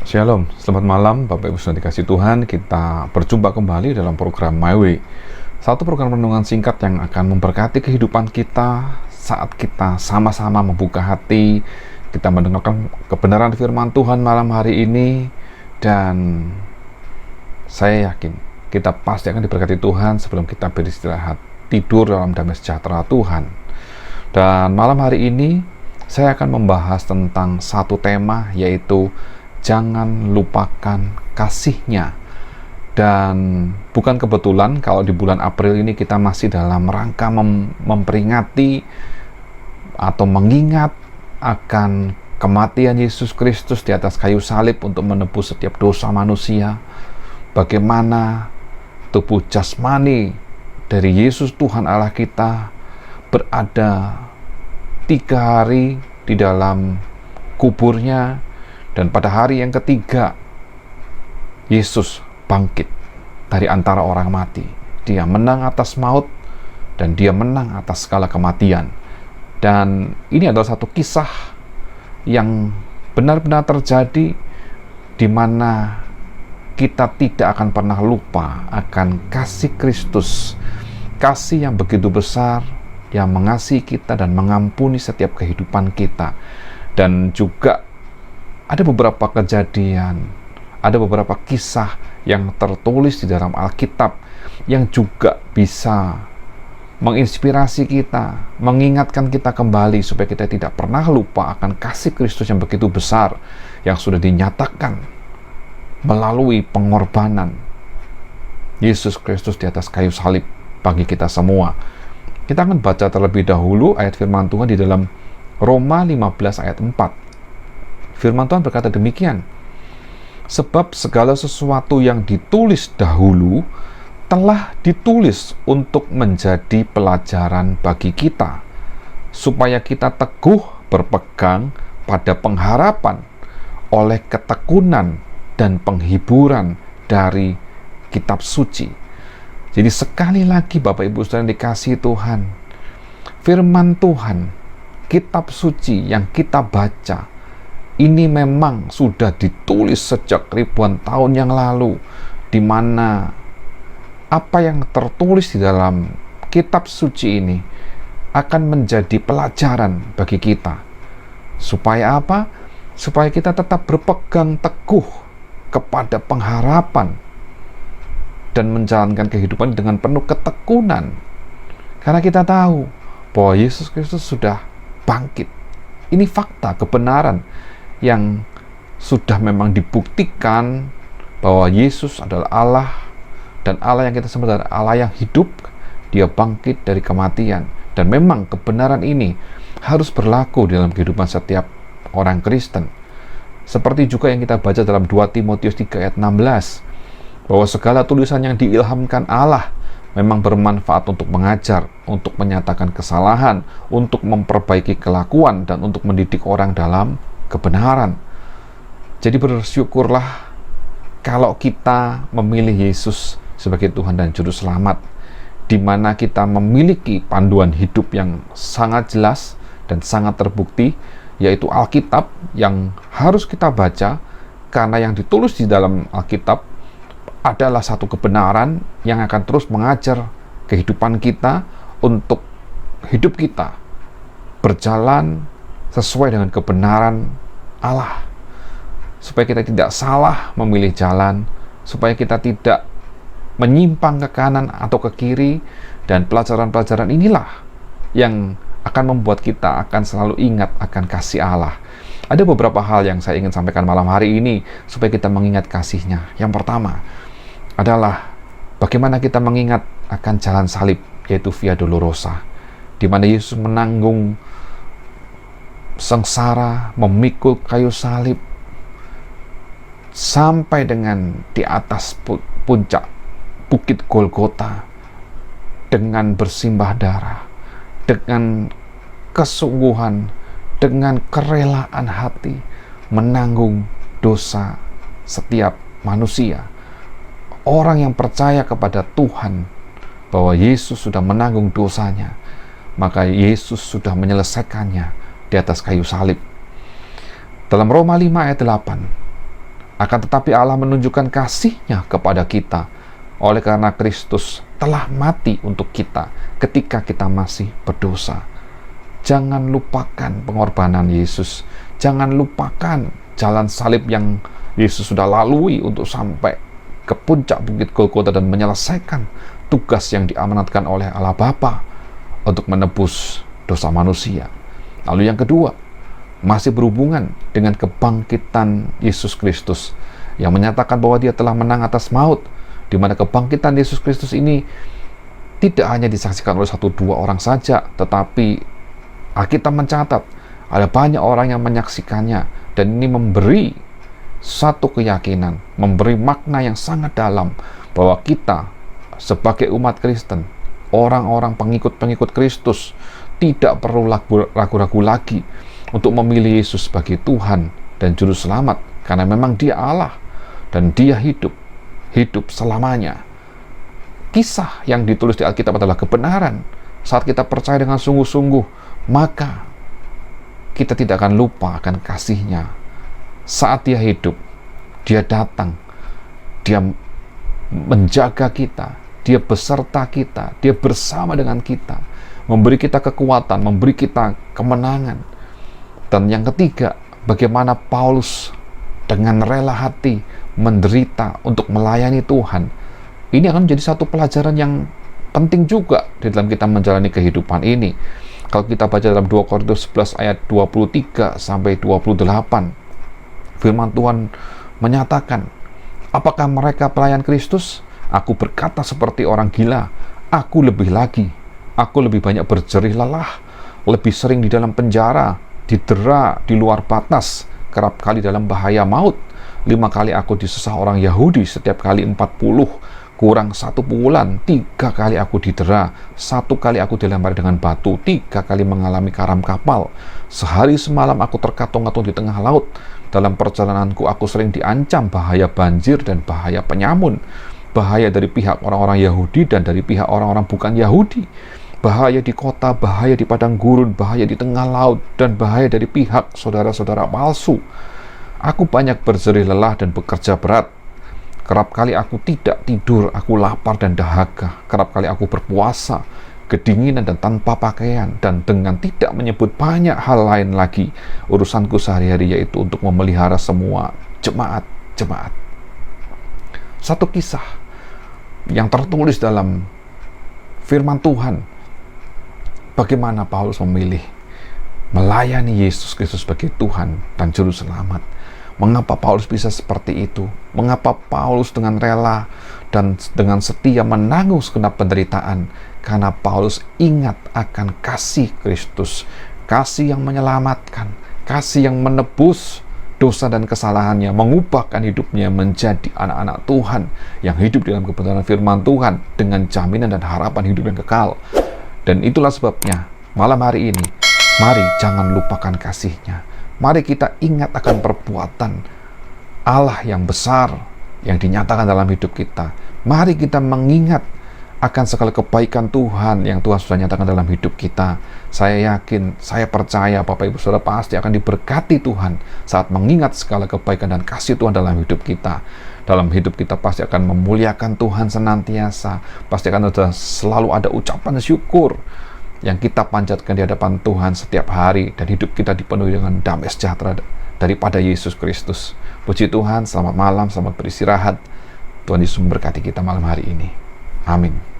Shalom, selamat malam Bapak Ibu Saudara dikasih Tuhan. Kita berjumpa kembali dalam program My Way, satu program renungan singkat yang akan memberkati kehidupan kita saat kita sama-sama membuka hati, kita mendengarkan kebenaran firman Tuhan malam hari ini. Dan saya yakin kita pasti akan diberkati Tuhan sebelum kita beristirahat tidur dalam damai sejahtera Tuhan. Dan malam hari ini saya akan membahas tentang satu tema, yaitu jangan lupakan kasih-Nya. Dan bukan kebetulan kalau di bulan April ini kita masih dalam rangka memperingati atau mengingat akan kematian Yesus Kristus di atas kayu salib untuk menebus setiap dosa manusia. Bagaimana tubuh jasmani dari Yesus Tuhan Allah kita berada 3 hari di dalam kuburnya, dan pada hari yang ketiga Yesus bangkit dari antara orang mati. Dia menang atas maut dan dia menang atas segala kematian. Dan ini adalah satu kisah yang benar-benar terjadi, di mana kita tidak akan pernah lupa akan kasih Kristus, kasih yang begitu besar, yang mengasihi kita dan mengampuni setiap kehidupan kita. Dan juga ada beberapa kejadian, ada beberapa kisah yang tertulis di dalam Alkitab yang juga bisa menginspirasi kita, mengingatkan kita kembali supaya kita tidak pernah lupa akan kasih Kristus yang begitu besar yang sudah dinyatakan melalui pengorbanan Yesus Kristus di atas kayu salib bagi kita semua. Kita akan baca terlebih dahulu ayat firman Tuhan di dalam Roma 15 ayat 4. Firman Tuhan berkata demikian, sebab segala sesuatu yang ditulis dahulu telah ditulis untuk menjadi pelajaran bagi kita, supaya kita teguh berpegang pada pengharapan oleh ketekunan dan penghiburan dari kitab suci. Jadi sekali lagi Bapak Ibu Saudara dikasihi Tuhan, firman Tuhan, kitab suci yang kita baca, ini memang sudah ditulis sejak ribuan tahun yang lalu, di mana apa yang tertulis di dalam kitab suci ini akan menjadi pelajaran bagi kita. Supaya apa? Supaya kita tetap berpegang teguh kepada pengharapan dan menjalankan kehidupan dengan penuh ketekunan. Karena kita tahu bahwa Yesus Kristus sudah bangkit. Ini fakta, kebenaran yang sudah memang dibuktikan bahwa Yesus adalah Allah, dan Allah yang kita sembah adalah Allah yang hidup. Dia bangkit dari kematian, dan memang kebenaran ini harus berlaku dalam kehidupan setiap orang Kristen. Seperti juga yang kita baca dalam 2 Timotius 3 ayat 16, bahwa segala tulisan yang diilhamkan Allah memang bermanfaat untuk mengajar, untuk menyatakan kesalahan, untuk memperbaiki kelakuan, dan untuk mendidik orang dalam kebenaran. Jadi bersyukurlah kalau kita memilih Yesus sebagai Tuhan dan Juru Selamat, di mana kita memiliki panduan hidup yang sangat jelas dan sangat terbukti, yaitu Alkitab yang harus kita baca, karena yang ditulis di dalam Alkitab adalah satu kebenaran yang akan terus mengajar kehidupan kita untuk hidup kita berjalan sesuai dengan kebenaran Allah, supaya kita tidak salah memilih jalan, supaya kita tidak menyimpang ke kanan atau ke kiri. Dan pelajaran-pelajaran inilah yang akan membuat kita akan selalu ingat akan kasih Allah. Ada beberapa hal yang saya ingin sampaikan malam hari ini supaya kita mengingat kasih-Nya. Yang pertama adalah bagaimana kita mengingat akan jalan salib, yaitu Via Dolorosa, di mana Yesus menanggung sengsara, memikul kayu salib sampai dengan di atas puncak Bukit Golgota, dengan bersimbah darah, dengan kesungguhan, dengan kerelaan hati, menanggung dosa setiap manusia. Orang yang percaya kepada Tuhan bahwa Yesus sudah menanggung dosanya, maka Yesus sudah menyelesaikannya di atas kayu salib. Dalam Roma 5 ayat 8, Akan tetapi Allah menunjukkan kasih-Nya kepada kita oleh karena Kristus telah mati untuk kita ketika kita masih berdosa. Jangan lupakan pengorbanan Yesus. Jangan lupakan jalan salib yang Yesus sudah lalui untuk sampai ke puncak bukit Golgota dan menyelesaikan tugas yang diamanatkan oleh Allah Bapa untuk menebus dosa manusia. Lalu yang kedua, masih berhubungan dengan kebangkitan Yesus Kristus yang menyatakan bahwa Dia telah menang atas maut, di mana kebangkitan Yesus Kristus ini tidak hanya disaksikan oleh 1-2 orang saja, tetapi Alkitab mencatat ada banyak orang yang menyaksikannya, dan ini memberi satu keyakinan, memberi makna yang sangat dalam bahwa kita sebagai umat Kristen, orang-orang pengikut-pengikut Kristus, tidak perlu ragu-ragu lagi untuk memilih Yesus sebagai Tuhan dan Juru Selamat, karena memang Dia Allah dan Dia hidup selamanya. Kisah yang ditulis di Alkitab adalah kebenaran. Saat kita percaya dengan sungguh-sungguh, maka kita tidak akan lupa akan kasih-Nya. Saat Dia hidup, Dia datang, Dia menjaga kita, Dia beserta kita, Dia bersama dengan kita, memberi kita kekuatan, memberi kita kemenangan. Dan yang ketiga, bagaimana Paulus dengan rela hati menderita untuk melayani Tuhan. Ini akan menjadi satu pelajaran yang penting juga di dalam kita menjalani kehidupan ini. Kalau kita baca dalam 2 Korintus 11 ayat 23 sampai 28, firman Tuhan menyatakan, apakah mereka pelayan Kristus? Aku berkata seperti orang gila. Aku lebih lagi. Aku lebih banyak berjerih lelah, lebih sering di dalam penjara, didera di luar batas, kerap kali dalam bahaya maut. 5 kali aku disesah orang Yahudi, setiap kali 40, kurang 1 bulan, 3 kali aku didera, 1 kali aku dilempari dengan batu, 3 kali mengalami karam kapal, sehari semalam aku terkatung-katung di tengah laut. Dalam perjalananku aku sering diancam bahaya banjir dan bahaya penyamun, bahaya dari pihak orang-orang Yahudi dan dari pihak orang-orang bukan Yahudi, bahaya di kota, bahaya di padang gurun, bahaya di tengah laut, dan bahaya dari pihak saudara-saudara palsu. Aku banyak berjerih lelah dan bekerja berat. Kerap kali aku tidak tidur, aku lapar dan dahaga. Kerap kali aku berpuasa, kedinginan dan tanpa pakaian, dan dengan tidak menyebut banyak hal lain lagi. Urusanku sehari-hari yaitu untuk memelihara semua jemaat-jemaat. Satu kisah yang tertulis dalam firman Tuhan, bagaimana Paulus memilih melayani Yesus Kristus sebagai Tuhan dan Juru Selamat. Mengapa Paulus bisa seperti itu? Mengapa Paulus dengan rela dan dengan setia menanggung segenap penderitaan? Karena Paulus ingat akan kasih Kristus, kasih yang menyelamatkan, kasih yang menebus dosa dan kesalahannya, mengubahkan hidupnya menjadi anak-anak Tuhan yang hidup dalam kebenaran firman Tuhan dengan jaminan dan harapan hidup yang kekal. Dan itulah sebabnya malam hari ini, mari jangan lupakan kasih-Nya. Mari kita ingat akan perbuatan Allah yang besar yang dinyatakan dalam hidup kita. Mari kita mengingat akan segala kebaikan Tuhan yang Tuhan sudah nyatakan dalam hidup kita. Saya yakin, saya percaya Bapak Ibu Saudara pasti akan diberkati Tuhan saat mengingat segala kebaikan dan kasih Tuhan dalam hidup kita. Dalam hidup kita pasti akan memuliakan Tuhan senantiasa. Pasti akan selalu ada ucapan syukur yang kita panjatkan di hadapan Tuhan setiap hari, dan hidup kita dipenuhi dengan damai sejahtera daripada Yesus Kristus. Puji Tuhan, selamat malam, selamat beristirahat. Tuhan Yesus memberkati kita malam hari ini. Amin.